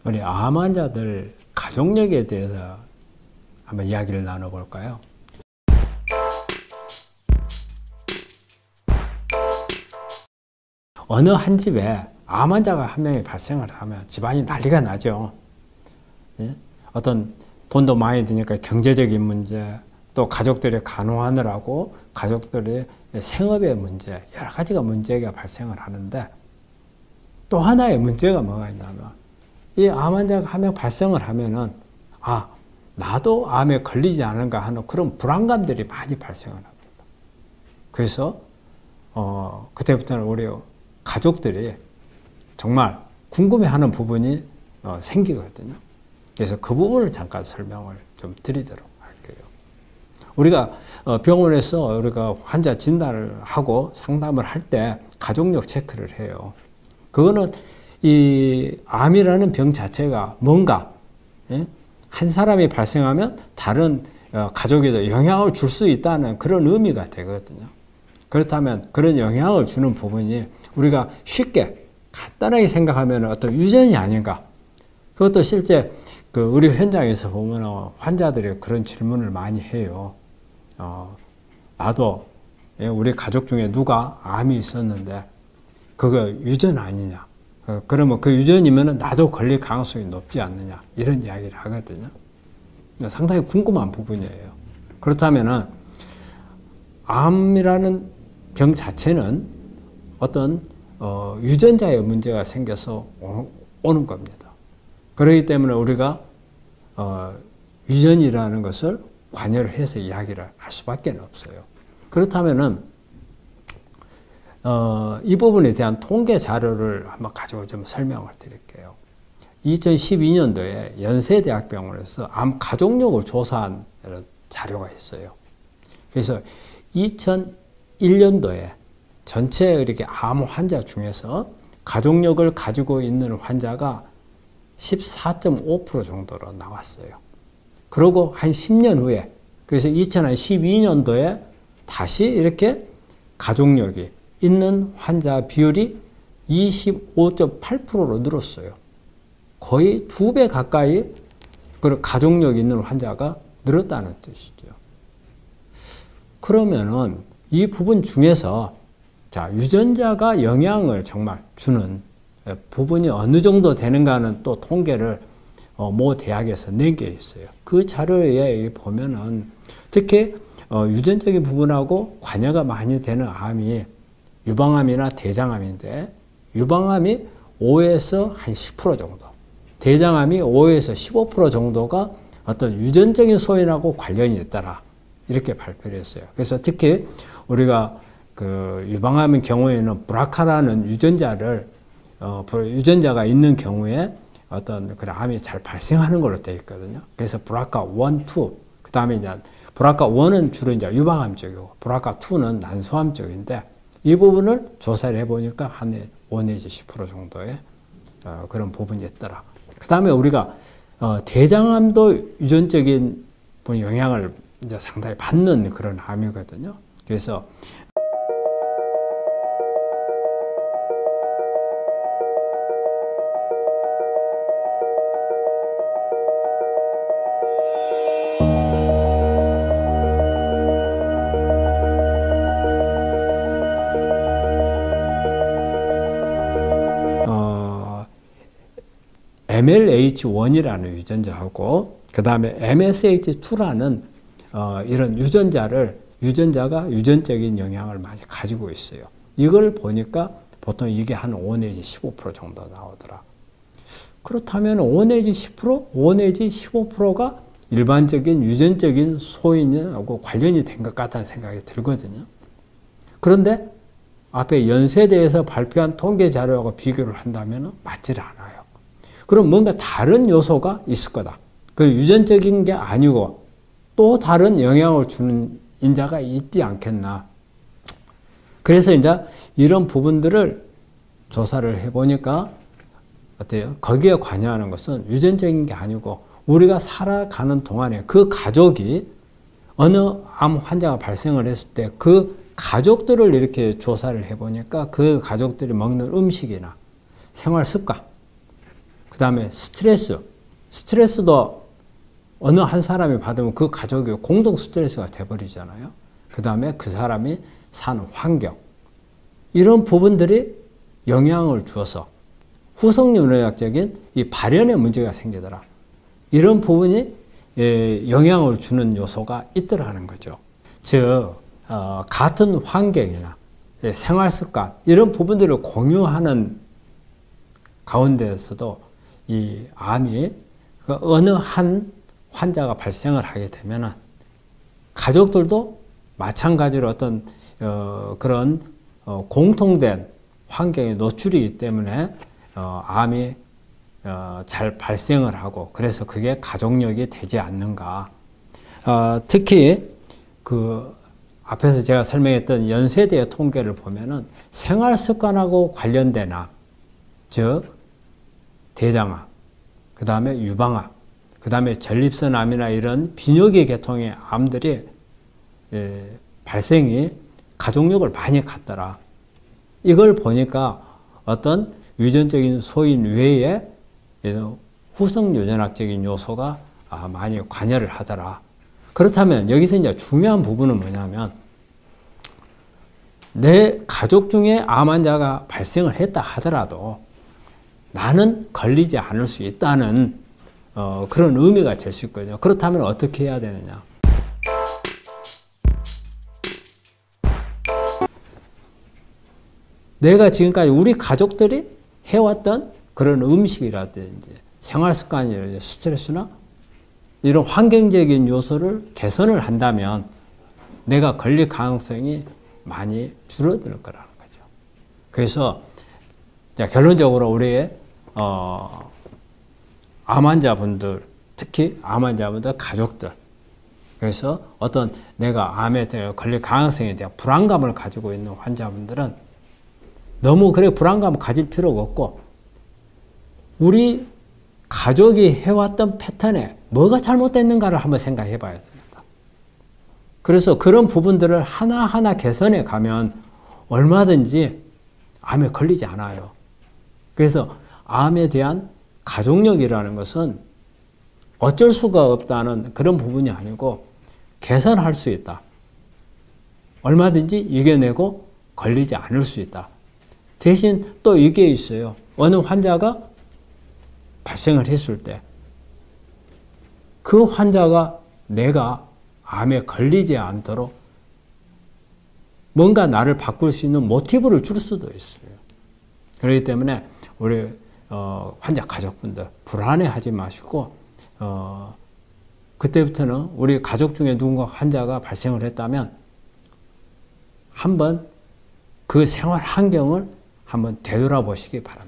우리 암 환자들 가족력에 대해서 한번 이야기를 나눠볼까요? 어느 한 집에 암 환자가 한 명이 발생을 하면 집안이 난리가 나죠. 예? 어떤 돈도 많이 드니까 경제적인 문제, 또 가족들이 간호하느라고 가족들의 생업의 문제, 여러 가지가 문제가 발생을 하는데, 또 하나의 문제가 뭐가 있냐면, 이 암 환자가 한 명 발생을 하면은, 아, 나도 암에 걸리지 않은가 하는 그런 불안감들이 많이 발생을 합니다. 그래서 그때부터는 우리 가족들이 정말 궁금해하는 부분이 생기거든요. 그래서 그 부분을 잠깐 설명을 좀 드리도록 할게요. 우리가 병원에서 우리가 환자 진단을 하고 상담을 할 때 가족력 체크를 해요. 그거는 이 암이라는 병 자체가 뭔가, 예? 한 사람이 발생하면 다른 가족에도 영향을 줄 수 있다는 그런 의미가 되거든요. 그렇다면 그런 영향을 주는 부분이 우리가 쉽게 간단하게 생각하면 어떤 유전이 아닌가. 그것도 실제 그 의료 현장에서 보면 환자들이 그런 질문을 많이 해요. 나도 우리 가족 중에 누가 암이 있었는데 그거 유전 아니냐. 그러면 그 유전이면 나도 걸릴 가능성이 높지 않느냐. 이런 이야기를 하거든요. 상당히 궁금한 부분이에요. 그렇다면 암이라는 병 자체는 어떤 유전자의 문제가 생겨서 오는 겁니다. 그렇기 때문에 우리가 유전이라는 것을 관여를 해서 이야기를 할 수밖에 없어요. 그렇다면은 이 부분에 대한 통계 자료를 한번 가지고 좀 설명을 드릴게요. 2012년도에 연세대학병원에서 암 가족력을 조사한 자료가 있어요. 그래서 2001년도에 전체 이렇게 암 환자 중에서 가족력을 가지고 있는 환자가 14.5% 정도로 나왔어요. 그리고 한 10년 후에, 그래서 2012년도에 다시 이렇게 가족력이 있는 환자 비율이 25.8%로 늘었어요. 거의 2배 가까이 그 가족력 있는 환자가 늘었다는 뜻이죠. 그러면은 이 부분 중에서 자, 유전자가 영향을 정말 주는 부분이 어느 정도 되는가는 또 통계를 모 대학에서 낸 게 있어요. 그 자료에 보면은 특히 유전적인 부분하고 관여가 많이 되는 암이 유방암이나 대장암인데, 유방암이 5에서 한 10% 정도, 대장암이 5에서 15% 정도가 어떤 유전적인 소인하고 관련이 있더라. 이렇게 발표를 했어요. 그래서 특히 우리가 그 유방암의 경우에는 브라카라는 유전자가 있는 경우에 어떤 그런 암이 잘 발생하는 걸로 되어 있거든요. 그래서 브라카 1, 2, 그 다음에 이제 브라카 1은 주로 이제 유방암 쪽이고 브라카 2는 난소암 쪽인데, 이 부분을 조사를 해보니까 한 5 내지 10% 정도의 그런 부분이 있더라. 그 다음에 우리가 대장암도 유전적인 영향을 이제 상당히 받는 그런 암이거든요. 그래서 MLH1이라는 유전자하고 그 다음에 MSH2라는 이런 유전자가 유전적인 영향을 많이 가지고 있어요. 이걸 보니까 보통 이게 한 5 내지 15% 정도 나오더라. 그렇다면 5 내지 10%, 5 내지 15%가 일반적인 유전적인 소인하고 관련이 된 것 같다는 생각이 들거든요. 그런데 앞에 연세대에서 발표한 통계 자료하고 비교를 한다면 맞질 않아요. 그럼 뭔가 다른 요소가 있을 거다. 그 유전적인 게 아니고 또 다른 영향을 주는 인자가 있지 않겠나. 그래서 이제 이런 부분들을 조사를 해보니까 어때요? 거기에 관여하는 것은 유전적인 게 아니고 우리가 살아가는 동안에 그 가족이 어느 암 환자가 발생을 했을 때 그 가족들을 이렇게 조사를 해보니까 그 가족들이 먹는 음식이나 생활 습관, 그 그 다음에 스트레스도 어느 한 사람이 받으면 그 가족이 공동 스트레스가 돼버리잖아요. 그 다음에 그 사람이 사는 환경, 이런 부분들이 영향을 주어서 후성윤회학적인 이 발현의 문제가 생기더라. 이런 부분이 영향을 주는 요소가 있더라는 거죠. 즉 같은 환경이나 생활습관 이런 부분들을 공유하는 가운데에서도 이 암이 어느 한 환자가 발생을 하게 되면 가족들도 마찬가지로 어떤 그런 공통된 환경에 노출이기 때문에 암이 잘 발생을 하고, 그래서 그게 가족력이 되지 않는가. 특히 그 앞에서 제가 설명했던 연세대의 통계를 보면은 생활습관하고 관련된 암, 즉 대장암, 그 다음에 유방암, 그 다음에 전립선암이나 이런 비뇨기 계통의 암들이 발생이 가족력을 많이 갖더라. 이걸 보니까 어떤 유전적인 소인 외에 후성유전학적인 요소가 많이 관여를 하더라. 그렇다면 여기서 이제 중요한 부분은 뭐냐면, 내 가족 중에 암 환자가 발생을 했다 하더라도 나는 걸리지 않을 수 있다는 그런 의미가 될 수 있거든요. 그렇다면 어떻게 해야 되느냐. 내가 지금까지 우리 가족들이 해왔던 그런 음식이라든지 생활습관이라든지 스트레스나 이런 환경적인 요소를 개선을 한다면 내가 걸릴 가능성이 많이 줄어들 거라는 거죠. 그래서 결론적으로 우리의 암 환자분들, 특히 암 환자분들 가족들, 그래서 어떤 내가 암에 걸릴 가능성에 대한 불안감을 가지고 있는 환자분들은 너무 그래 불안감을 가질 필요가 없고, 우리 가족이 해왔던 패턴에 뭐가 잘못됐는가를 한번 생각해 봐야 됩니다. 그래서 그런 부분들을 하나하나 개선해 가면 얼마든지 암에 걸리지 않아요. 그래서 암에 대한 가족력이라는 것은 어쩔 수가 없다는 그런 부분이 아니고 개선할 수 있다. 얼마든지 이겨내고 걸리지 않을 수 있다. 대신 또 이게 있어요. 어느 환자가 발생을 했을 때 그 환자가 내가 암에 걸리지 않도록 뭔가 나를 바꿀 수 있는 모티브를 줄 수도 있어요. 그렇기 때문에 우리 환자 가족분들 불안해하지 마시고, 그때부터는 우리 가족 중에 누군가 환자가 발생을 했다면 한번 그 생활 환경을 한번 되돌아보시기 바랍니다.